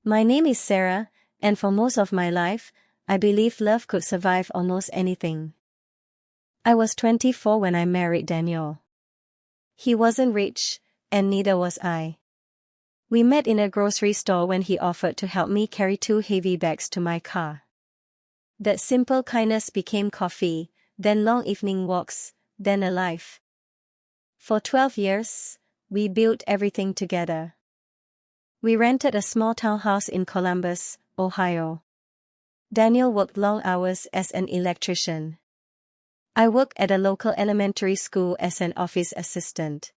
My name is Sarah, and for most of my life, I believed love could survive almost anything. I was 24 when I married Daniel. He wasn't rich, and neither was I. We met in a grocery store when he offered to help me carry 2 heavy bags to my car. That simple kindness became coffee, then long evening walks, then a life. For 12 years, we built everything together. We rented a small townhouse in Columbus, Ohio. Daniel worked long hours as an electrician. I worked at a local elementary school as an office assistant.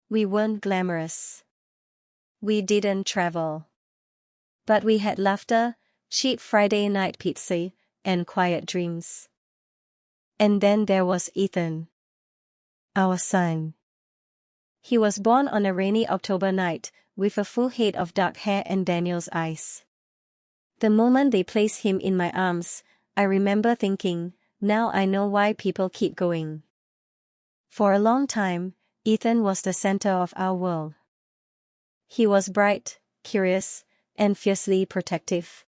We weren't glamorous. We didn't travel. But we had laughter, cheap Friday night pizza, and quiet dreams. And then there was Ethan. Our son. He was born on a rainy October night, with a full head of dark hair and Daniel's eyes. The moment they placed him in my arms, I remember thinking, now I know why people keep going. For a long time, Ethan was the center of our world. He was bright, curious, and fiercely protective.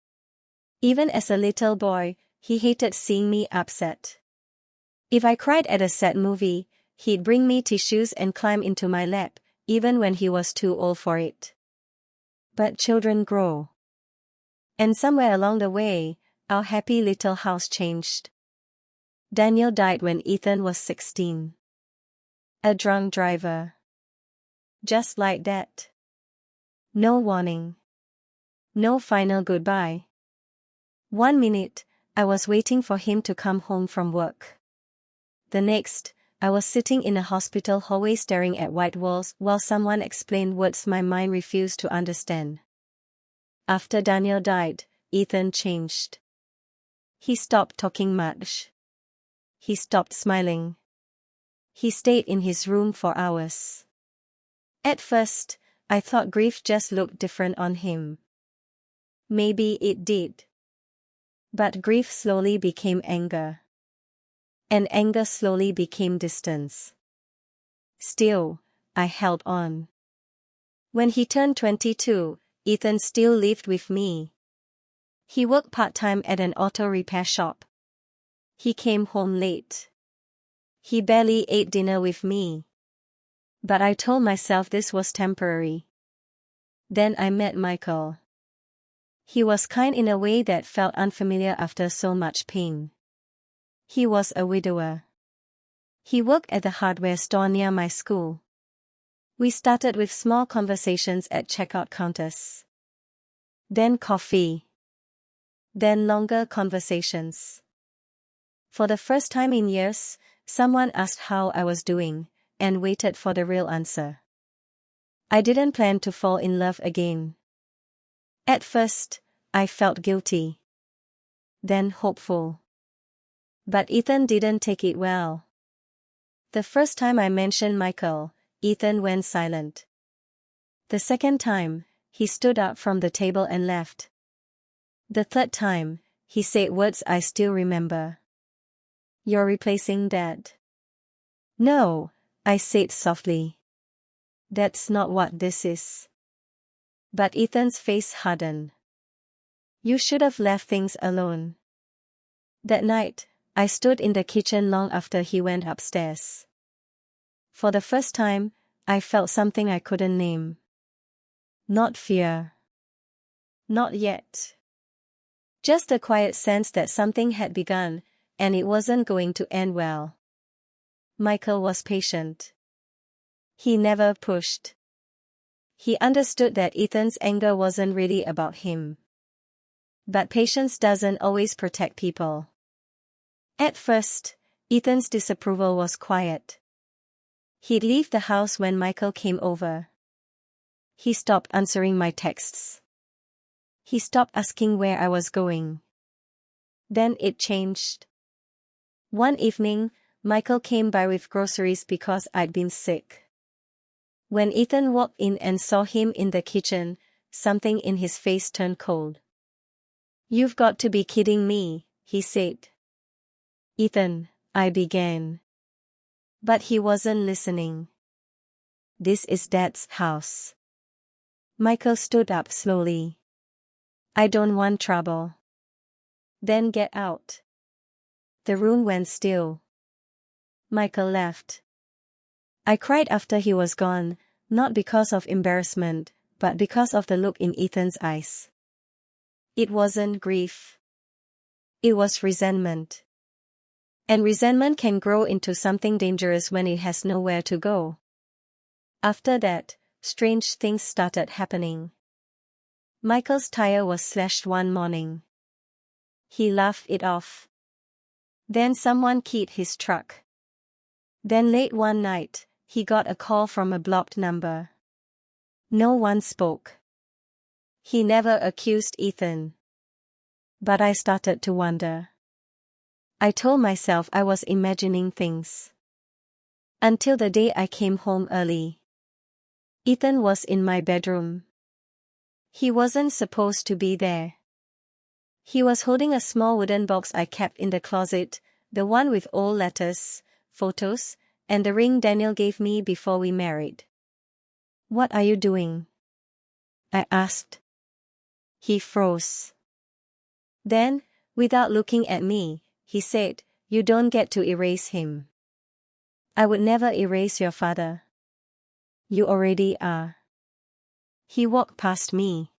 Even as a little boy, he hated seeing me upset. If I cried at a sad movie, he'd bring me tissues and climb into my lap, even when he was too old for it. But children grow. And somewhere along the way, our happy little house changed. Daniel died when Ethan was 16. A drunk driver. Just like that. No warning. No final goodbye. 1 minute, I was waiting for him to come home from work. The next, I was sitting in a hospital hallway staring at white walls while someone explained words my mind refused to understand. After Daniel died, Ethan changed. He stopped talking much. He stopped smiling. He stayed in his room for hours. At first, I thought grief just looked different on him. Maybe it did. But grief slowly became anger. And anger slowly became distance. Still, I held on. When he turned 22, Ethan still lived with me. He worked part-time at an auto repair shop. He came home late. He barely ate dinner with me. But I told myself this was temporary. Then I met Michael. He was kind in a way that felt unfamiliar after so much pain. He was a widower. He worked at the hardware store near my school. We started with small conversations at checkout counters. Then coffee. Then longer conversations. For the first time in years, someone asked how I was doing, and waited for the real answer. I didn't plan to fall in love again. At first, I felt guilty. Then hopeful. But Ethan didn't take it well. The first time I mentioned Michael, Ethan went silent. The second time, he stood up from the table and left. The third time, he said words I still remember. You're replacing Dad. No, I said softly. That's not what this is. But Ethan's face hardened. You should have left things alone. That night, I stood in the kitchen long after he went upstairs. For the first time, I felt something I couldn't name. Not fear. Not yet. Just a quiet sense that something had begun, and it wasn't going to end well. Michael was patient. He never pushed. He understood that Ethan's anger wasn't really about him. But patience doesn't always protect people. At first, Ethan's disapproval was quiet. He'd leave the house when Michael came over. He stopped answering my texts. He stopped asking where I was going. Then it changed. One evening, Michael came by with groceries because I'd been sick. When Ethan walked in and saw him in the kitchen, something in his face turned cold. You've got to be kidding me, he said. Ethan, I began. But he wasn't listening. This is Dad's house. Michael stood up slowly. I don't want trouble. Then get out. The room went still. Michael left. I cried after he was gone, not because of embarrassment, but because of the look in Ethan's eyes. It wasn't grief. It was resentment. And resentment can grow into something dangerous when it has nowhere to go. After that, strange things started happening. Michael's tire was slashed one morning. He laughed it off. Then someone keyed his truck. Then late one night, he got a call from a blocked number. No one spoke. He never accused Ethan. But I started to wonder. I told myself I was imagining things. Until the day I came home early. Ethan was in my bedroom. He wasn't supposed to be there. He was holding a small wooden box I kept in the closet, the one with old letters, photos, and the ring Daniel gave me before we married. "What are you doing?" I asked. He froze. Then, without looking at me, he said, "You don't get to erase him. I would never erase your father. You already are." He walked past me.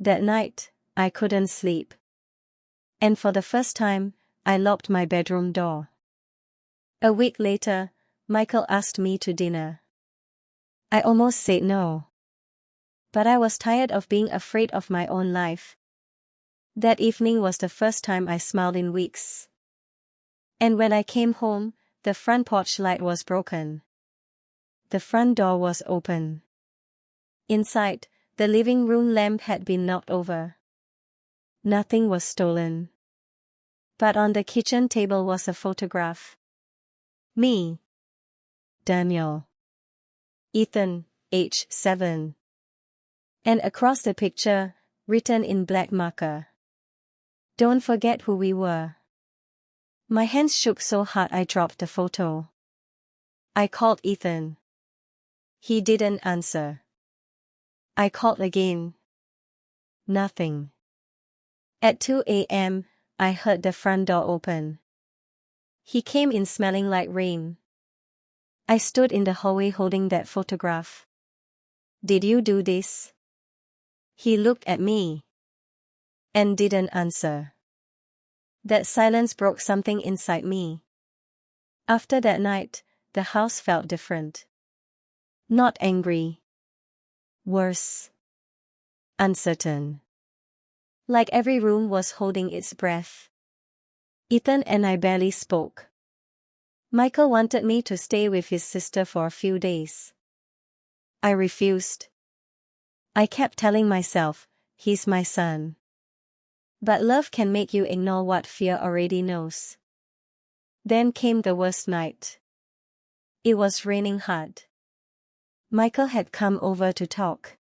That night, I couldn't sleep. And for the first time, I locked my bedroom door. A week later, Michael asked me to dinner. I almost said no. But I was tired of being afraid of my own life. That evening was the first time I smiled in weeks. And when I came home, the front porch light was broken. The front door was open. Inside, the living room lamp had been knocked over. Nothing was stolen. But on the kitchen table was a photograph. Me. Daniel. Ethan, age 7. And across the picture, written in black marker. "Don't forget who we were." My hands shook so hard I dropped the photo. I called Ethan. He didn't answer. I called again. Nothing. At 2 a.m., I heard the front door open. He came in smelling like rain. I stood in the hallway holding that photograph. "Did you do this?" He looked at me. And didn't answer. That silence broke something inside me. After that night, the house felt different. Not angry. Worse. Uncertain. Like every room was holding its breath. Ethan and I barely spoke. Michael wanted me to stay with his sister for a few days. I refused. I kept telling myself, he's my son. But love can make you ignore what fear already knows. Then came the worst night. It was raining hard. Michael had come over to talk.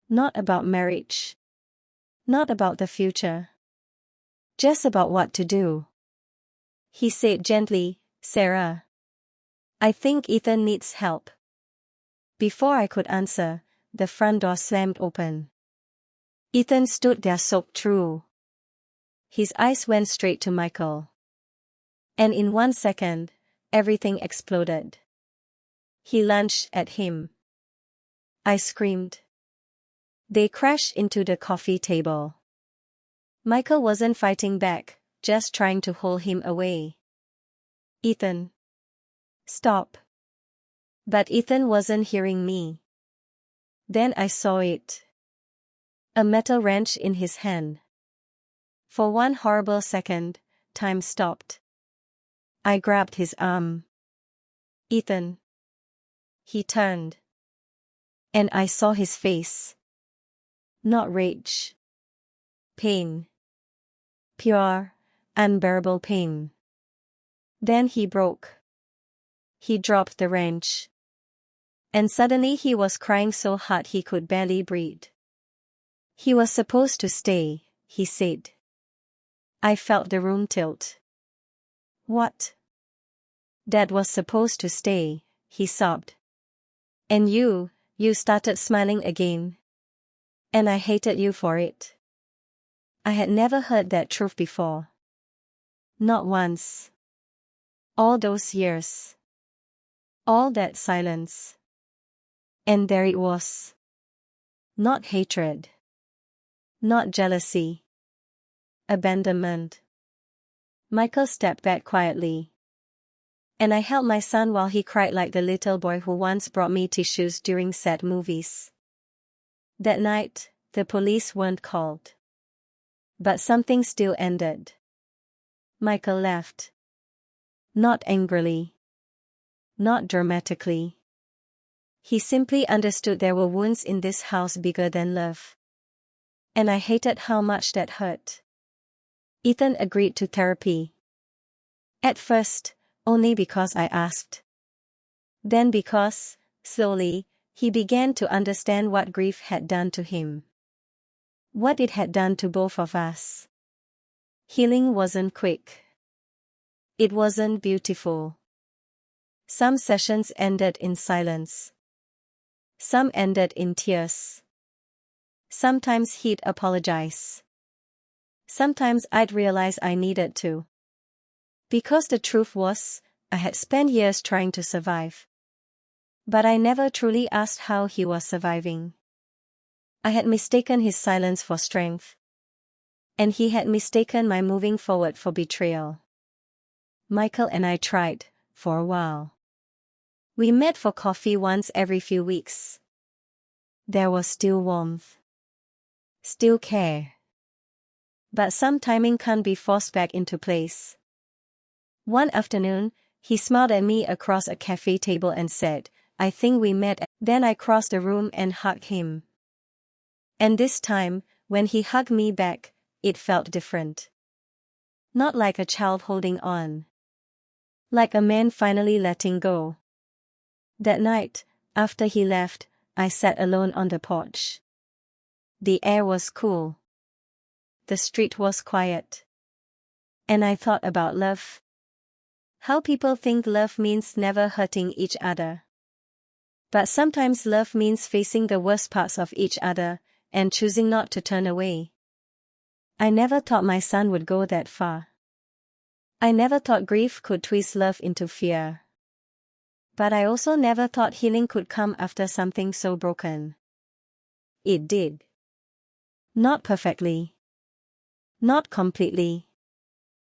Not about marriage. Not about the future. Just about what to do. He said gently, "Sarah, I think Ethan needs help." Before I could answer, the front door slammed open. Ethan stood there soaked through. His eyes went straight to Michael. And in 1 second, everything exploded. He lunged at him. I screamed. They crashed into the coffee table. Michael wasn't fighting back, just trying to hold him away. "Ethan. Stop." But Ethan wasn't hearing me. Then I saw it. A metal wrench in his hand. For one horrible second, time stopped. I grabbed his arm. "Ethan." He turned. And I saw his face. Not rage. Pain. Pure, unbearable pain. Then he broke. He dropped the wrench. And suddenly he was crying so hard he could barely breathe. "He was supposed to stay," he said. I felt the room tilt. "What?" "Dad was supposed to stay," he sobbed. "And you started smiling again. And I hated you for it." I had never heard that truth before. Not once. All those years. All that silence. And there it was. Not hatred. Not jealousy. Abandonment. Michael stepped back quietly. And I held my son while he cried like the little boy who once brought me tissues during sad movies. That night, the police weren't called. But something still ended. Michael left. Not angrily. Not dramatically. He simply understood there were wounds in this house bigger than love. And I hated how much that hurt. Ethan agreed to therapy. At first, only because I asked. Then because, slowly, he began to understand what grief had done to him. What it had done to both of us. Healing wasn't quick. It wasn't beautiful. Some sessions ended in silence. Some ended in tears. Sometimes he'd apologize. Sometimes I'd realize I needed to. Because the truth was, I had spent years trying to survive. But I never truly asked how he was surviving. I had mistaken his silence for strength. And he had mistaken my moving forward for betrayal. Michael and I tried, for a while. We met for coffee once every few weeks. There was still warmth. Still care. But some timing can't be forced back into place. One afternoon, he smiled at me across a cafe table and said, "I think we met." Then I crossed the room and hugged him. And this time, when he hugged me back, it felt different. Not like a child holding on. Like a man finally letting go. That night, after he left, I sat alone on the porch. The air was cool. The street was quiet. And I thought about love. How people think love means never hurting each other. But sometimes love means facing the worst parts of each other, and choosing not to turn away. I never thought my son would go that far. I never thought grief could twist love into fear. But I also never thought healing could come after something so broken. It did. Not perfectly. Not completely.